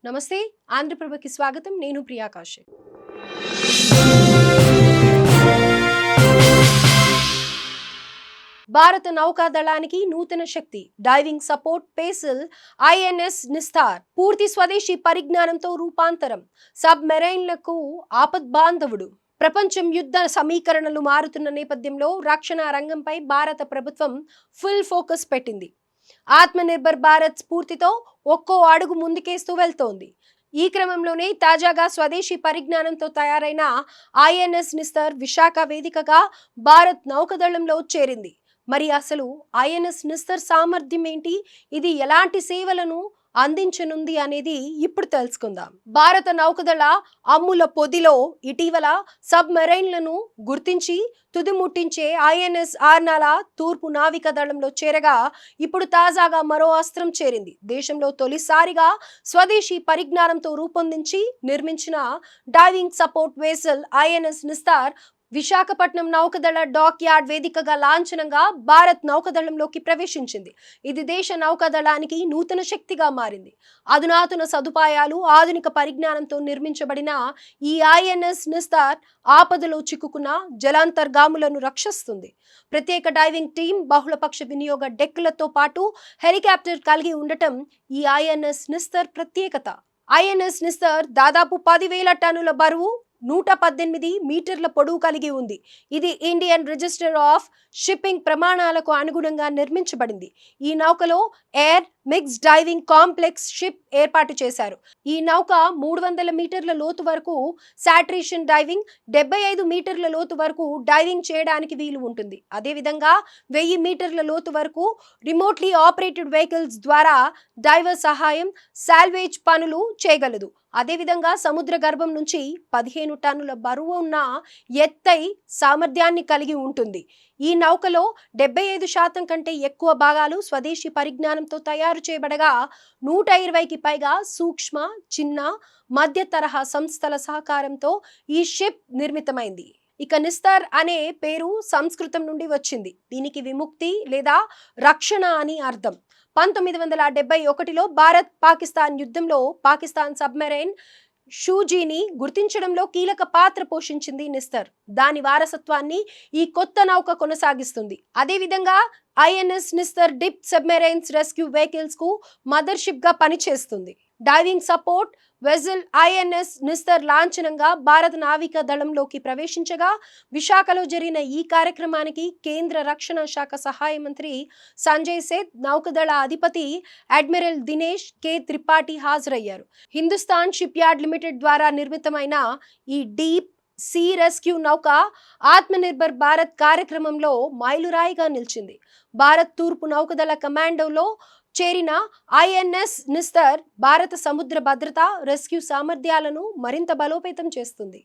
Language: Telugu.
నమస్తే ఆంధ్రప్రభకి స్వాగతం. నేను ప్రియా కౌశిక్. భారత నౌకాదళానికి నూతన శక్తి. డైవింగ్ సపోర్ట్ పేసల్ ఐఎన్ఎస్ నిస్తార్ పూర్తి స్వదేశీ పరిజ్ఞానంతో రూపాంతరం. సబ్ మెరైన్లకు ఆపద్బాంధవుడు. ప్రపంచం యుద్ధ సమీకరణలు మారుతున్న నేపథ్యంలో రక్షణ రంగంపై భారత ప్రభుత్వం ఫుల్ ఫోకస్ పెట్టింది. ఆత్మనిర్భర్ భారత్ స్ఫూర్తితో ఒక్కో అడుగు ముందుకేస్తూ వెళ్తోంది. ఈ క్రమంలోనే తాజాగా స్వదేశీ పరిజ్ఞానంతో తయారైన ఐఎన్ఎస్ నిస్తార్ విశాఖ వేదికగా భారత్ నౌకాదళంలో చేరింది. మరి అసలు ఐఎన్ఎస్ నిస్తార్ సామర్థ్యం ఏంటి, ఇది ఎలాంటి సేవలను అందించనుంది అనేది ఇప్పుడు తెలుసుకుందాం. భారత నౌకాదళ అమ్ముల పొదిలో ఇటీవల సబ్ మెరైన్లను గుర్తించి తుదిముట్టించే ఐఎన్ఎస్ ఆర్నాల తూర్పు నావికా దళంలో చేరగా ఇప్పుడు తాజాగా మరో అస్త్రం చేరింది. దేశంలో తొలిసారిగా స్వదేశీ పరిజ్ఞానంతో రూపొందించి నిర్మించిన diving support vessel INS Nistar Visakhapatnam నౌకాదళ డాక్ యార్డ్ వేదికగా లాంఛనంగా భారత్ నౌకాదళంలోకి ప్రవేశించింది. ఇది దేశ నౌకాదళానికి నూతన శక్తిగా మారింది. అధునాతన సదుపాయాలు, ఆధునిక పరిజ్ఞానంతో నిర్మించబడిన ఈ ఐఎన్ఎస్ నిస్తార్ ఆపదలో చిక్కుకున్న జలాంతర్గాములను రక్షిస్తుంది. ప్రత్యేక డైవింగ్ టీం, బహుళపక్ష వినియోగ డెక్కులతో పాటు హెలికాప్టర్ కలిగి ఉండటం ఈ ఐఎన్ఎస్ నిస్తార్ ప్రత్యేకత. ఐఎన్ఎస్ నిస్తార్ దాదాపు 10,000 టన్నుల బరువు, 118 మీటర్ల పొడవు కలిగి ఉంది. ఇది ఇండియన్ రిజిస్టర్ ఆఫ్ షిప్పింగ్ ప్రమాణాలకు అనుగుణంగా నిర్మించబడింది. ఈ నౌకలో air mix diving complex ship ఏర్పాటు చేశారు. ఈ నౌక 300 మీటర్ల లోతు వరకు సాట్రేషన్ డైవింగ్, 75 మీటర్ల లోతు వరకు డైవింగ్ చేయడానికి వీలు ఉంటుంది. అదేవిధంగా 1000 మీటర్ల లోతు వరకు రిమోట్లీ ఆపరేటెడ్ వెహికల్స్ ద్వారా డైవర్ సహాయం, సాల్వేజ్ పనులు చేయగలదు. అదేవిధంగా సముద్ర గర్భం నుంచి 15 టన్నుల బరువు ఉన్న ఎత్తై సామర్థ్యాన్ని కలిగి ఉంటుంది. ఈ నౌకలో 75% కంటే ఎక్కువ భాగాలు స్వదేశీ పరిజ్ఞానంతో తయారు చేయబడగా 120కి పైగా సూక్ష్మ, చిన్న, మధ్య తరహా సంస్థల సహకారంతో ఈ షిప్ నిర్మితమైంది. ఇక నిస్తార్ అనే పేరు సంస్కృతం నుండి వచ్చింది. దీనికి విముక్తి లేదా రక్షణ అని అర్థం. 1971లో భారత్ పాకిస్తాన్ యుద్ధంలో పాకిస్తాన్ సబ్మెరైన్ షూజీని గుర్తించడంలో కీలక పాత్ర పోషించింది నిస్తార్. దాని వారసత్వాన్ని ఈ కొత్త నౌక కొనసాగిస్తుంది. అదేవిధంగా INS Nistar dip submarines rescue vehicles కు మదర్షిప్ గా పనిచేస్తుంది. Diving support vessel INS Nistar లాంఛనంగా భారత నావికా దళంలోకి ప్రవేశించగా విశాఖలో జరిగిన ఈ కార్యక్రమానికి కేంద్ర రక్షణ శాఖ సహాయ మంత్రి సంజయ్ సేత్, నౌకాదళ అధిపతి అడ్మిరల్ దినేష్ కే త్రిపాఠి హాజరయ్యారు. హిందుస్థాన్ షిప్ యార్డ్ లిమిటెడ్ ద్వారా నిర్మితమైన ఈ డీప్ సీ రెస్క్యూ నౌక ఆత్మనిర్భర్ భారత్ కార్యక్రమంలో మైలురాయిగా నిలిచింది. భారత్ తూర్పు నౌకాదళ కమాండోలో చేరిన ఐఎన్ఎస్ నిస్తార్ భారత సముద్ర భద్రత, రెస్క్యూ సామర్థ్యాలను మరింత బలోపేతం చేస్తుంది.